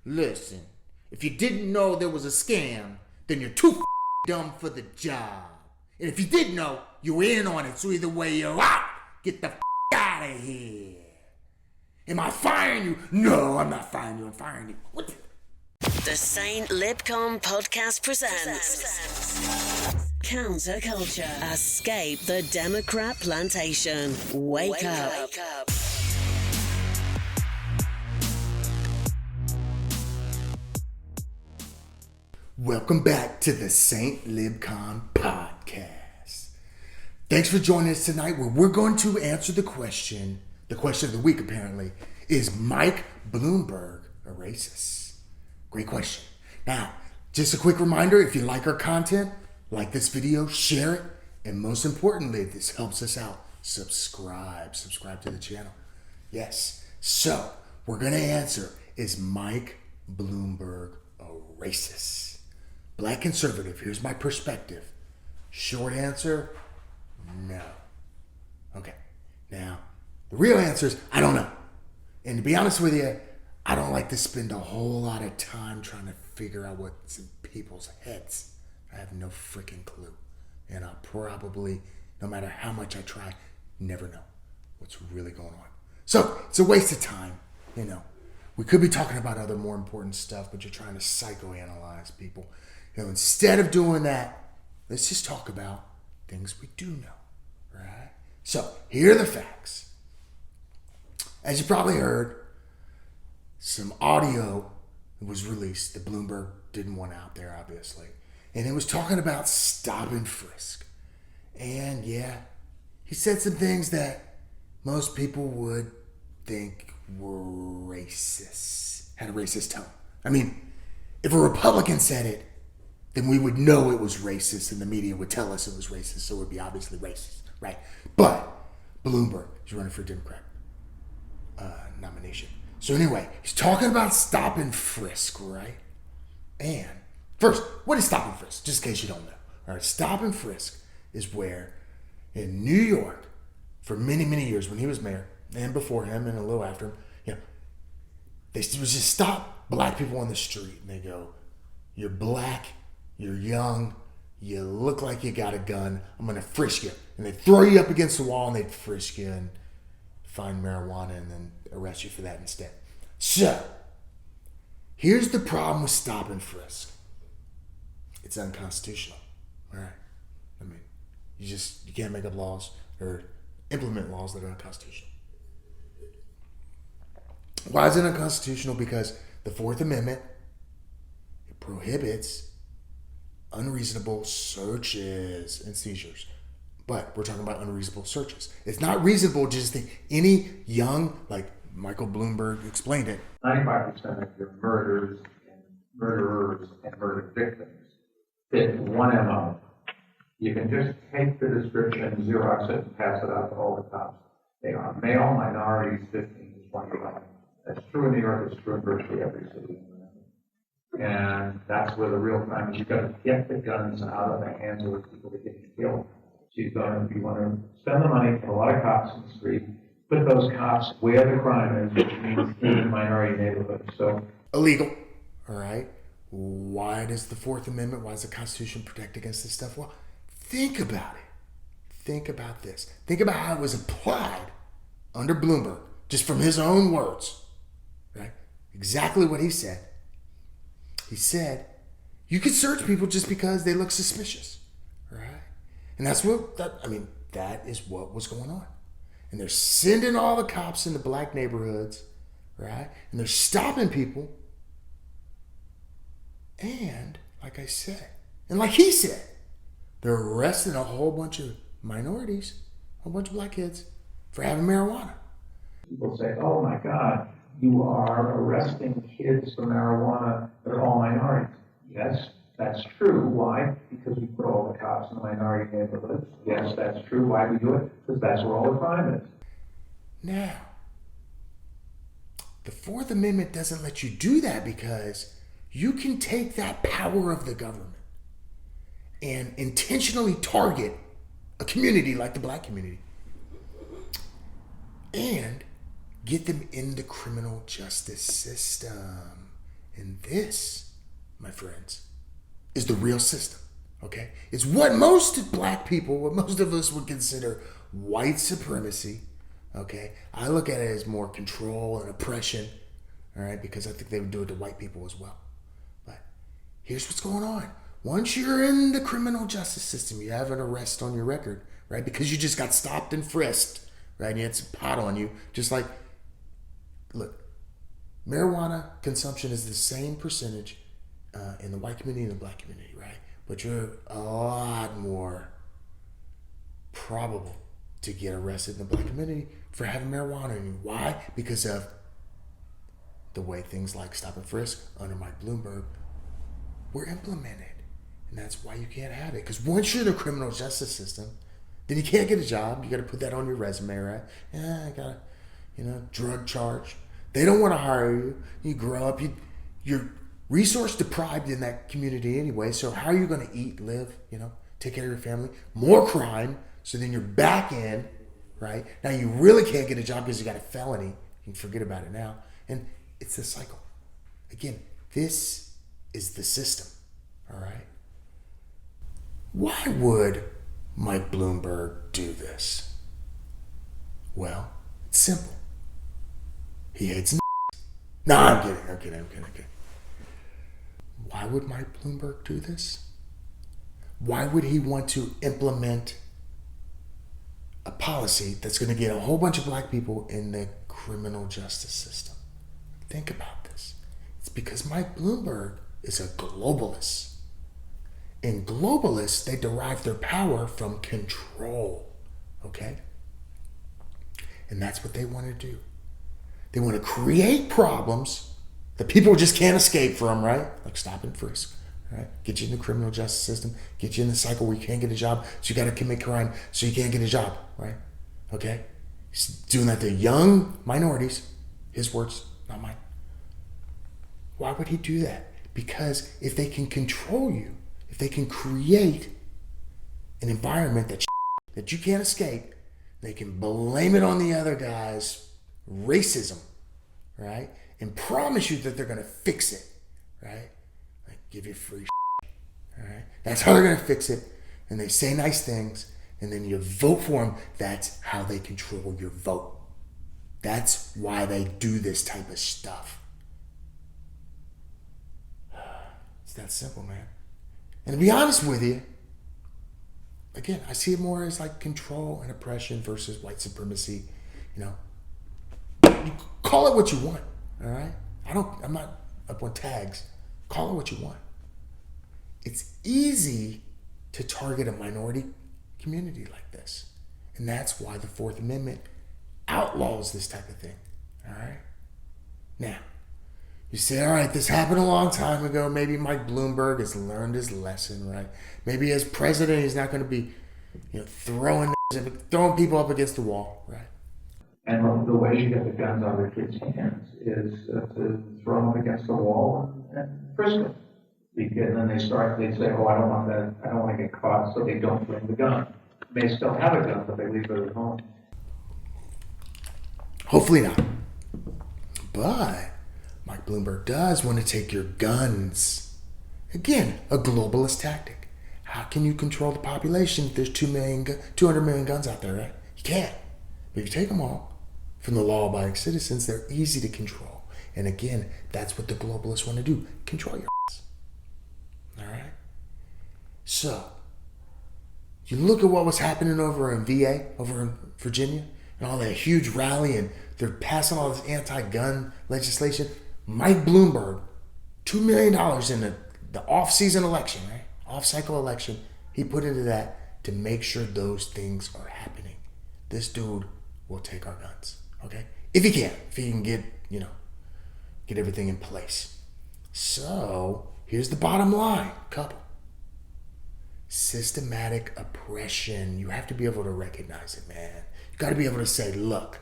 Listen, if you didn't know there was a scam, then you're too dumb for the job. And if you did know, you were in on it, so either way you're out. Get the out of here. Am I firing you? No, I'm not firing you. I'm firing you. What? The Saint Libcom podcast presents Counterculture. Escape the Democrat plantation. Wake up. Welcome back to the Saint Libcom podcast. Thanks for joining us tonight, where we're going to answer the question of the week apparently, is Mike Bloomberg a racist? Great question. Now, just a quick reminder, if you like our content, like this video, share it, and most importantly, if this helps us out, subscribe to the channel. Yes, so we're going to answer, is Mike Bloomberg a racist? Black conservative, here's my perspective. Short answer, no. Okay, now, the real answer is, I don't know. And to be honest with you, I don't like to spend a whole lot of time trying to figure out what's in people's heads. I have no freaking clue. And I'll probably, no matter how much I try, never know what's really going on. So, it's a waste of time, you know. We could be talking about other more important stuff, but you're trying to psychoanalyze people. You know, instead of doing that, let's just talk about things we do know, right? So, here are the facts. As you probably heard, some audio was released that Bloomberg didn't want out there, obviously. And it was talking about stop and frisk. And yeah, he said some things that most people would think were racist, had a racist tone. I mean, if a Republican said it, then we would know it was racist and the media would tell us it was racist, so it would be obviously racist, right? But Bloomberg is running for a Democrat nomination. So anyway, he's talking about stop and frisk, right? And first, what is stop and frisk? Just in case you don't know. All right, stop and frisk is where in New York, for many, many years when he was mayor, and before him and a little after him, you know, they would just stop black people on the street and they go, you're black, you're young, you look like you got a gun, I'm gonna frisk you. And they'd throw you up against the wall and they'd frisk you and find marijuana and then arrest you for that instead. So, here's the problem with stop and frisk. It's unconstitutional, all right? I mean, you can't make up laws or implement laws that are unconstitutional. Why is it unconstitutional? Because the Fourth Amendment, it prohibits unreasonable searches and seizures. But we're talking about unreasonable searches. It's not reasonable to just think any young, like Michael Bloomberg explained it. 95% of your murderers and murder victims fit one MO. You can just take the description, Xerox it, and pass it out to all the cops. They are male, minorities, 15 to 25. That's true in New York. It's true in virtually every city. And that's where the real crime is. You've got to get the guns out of the hands of the people that get killed. So you want to spend the money, put a lot of cops in the street, put those cops where the crime is, which means in minority neighborhoods. So illegal, all right? Why does the Fourth Amendment, why does the Constitution protect against this stuff? Well, think about it. Think about this. Think about how it was applied under Bloomberg, just from his own words, right? Exactly what he said. He said, you could search people just because they look suspicious, right? And that is what was going on. And they're sending all the cops into black neighborhoods, right? And they're stopping people. And like I said, and like he said, they're arresting a whole bunch of minorities, a whole bunch of black kids for having marijuana. People say, oh my God, you are arresting kids for marijuana that are all minorities. Yes, that's true. Why? Because we put all the cops in the minority neighborhoods. Yes, that's true. Why do we do it? Because that's where all the crime is. Now, the Fourth Amendment doesn't let you do that because you can take that power of the government and intentionally target a community like the black community and get them in the criminal justice system And this, my friends, is the real system, okay? It's what most black people, what most of us would consider white supremacy, okay? I look at it as more control and oppression, all right? Because I think they would do it to white people as well. But here's what's going on. Once you're in the criminal justice system, you have an arrest on your record, right? Because you just got stopped and frisked, right? And you had some pot on you. Just like, look, marijuana consumption is the same percentage in the white community and the black community, right? But you're a lot more probable to get arrested in the black community for having marijuana in you. Why? Because of the way things like stop and frisk under Mike Bloomberg were implemented. And that's why you can't have it. Because once you're in the criminal justice system, then you can't get a job. You got to put that on your resume, right? Yeah, I got a, drug charge. They don't want to hire you. You grow up, you're resource deprived in that community anyway. So how are you going to eat, live, take care of your family? More crime. So then you're back in, right? Now you really can't get a job because you got a felony. You can forget about it now. And it's the cycle. Again, this is the system, all right? Why would Mike Bloomberg do this? Well, it's simple. He hates No, I'm kidding. Why would Mike Bloomberg do this? Why would he want to implement a policy that's going to get a whole bunch of black people in the criminal justice system? Think about this. It's because Mike Bloomberg is a globalist. And globalists, they derive their power from control, okay? And that's what they want to do. They want to create problems that people just can't escape from, right? Like stop and frisk, right? Get you in the criminal justice system, get you in the cycle where you can't get a job, so you got to commit crime so you can't get a job, right? Okay? He's doing that to young minorities. His words, not mine. Why would he do that? Because if they can control you, if they can create an environment that you can't escape, they can blame it on the other guy's racism, right? And promise you that they're going to fix it, right? Like give you free all right? That's how they're going to fix it. And they say nice things, and then you vote for them. That's how they control your vote. That's why they do this type of stuff. It's that simple, man. And to be honest with you, again, I see it more as like control and oppression versus white supremacy. You call it what you want, all right? I'm not up on tags. Call it what you want. It's easy to target a minority community like this. And that's why the Fourth Amendment outlaws this type of thing, all right? Now, you say, all right, this happened a long time ago. Maybe Mike Bloomberg has learned his lesson, right? Maybe as president, he's not going to be, throwing people up against the wall, right? And the way you get the guns out of the kids' hands is to throw them against the wall and frisk them. And then they say, oh, I don't want that. I don't want to get caught, so they don't bring the gun. They still have a gun, but they leave it at home. Hopefully not. But Mike Bloomberg does want to take your guns. Again, a globalist tactic. How can you control the population if there's 200 million guns out there, right? You can't. But if you take them all from the law-abiding citizens, they're easy to control. And again, that's what the globalists want to do. Control your ass. All right? So, you look at what was happening over in VA, over in Virginia, and all that huge rally, and they're passing all this anti-gun legislation. Mike Bloomberg, $2 million in the off-season election, right? Off-cycle election, he put into that to make sure those things are happening. This dude will take our guns, okay? If he can get everything in place. So, here's the bottom line, couple. Systematic oppression. You have to be able to recognize it, man. You got to be able to say, look,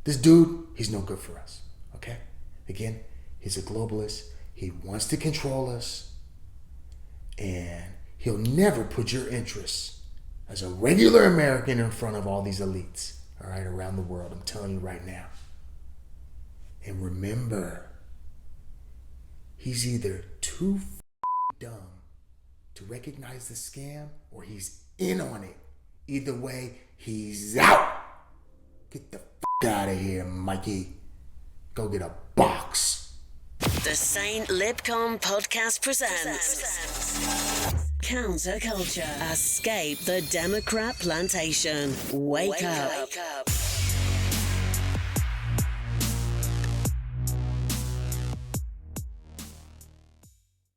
this dude, he's no good for us, okay? Again, he's a globalist. He wants to control us. And he'll never put your interests as a regular American in front of all these elites, all right, around the world. I'm telling you right now. And remember, He's either too dumb to recognize the scam or he's in on it. Either way, he's out. Get the out of here, Mikey. Go get a box. The Saint Libcom podcast presents Counterculture. Escape the Democrat plantation. Wake up.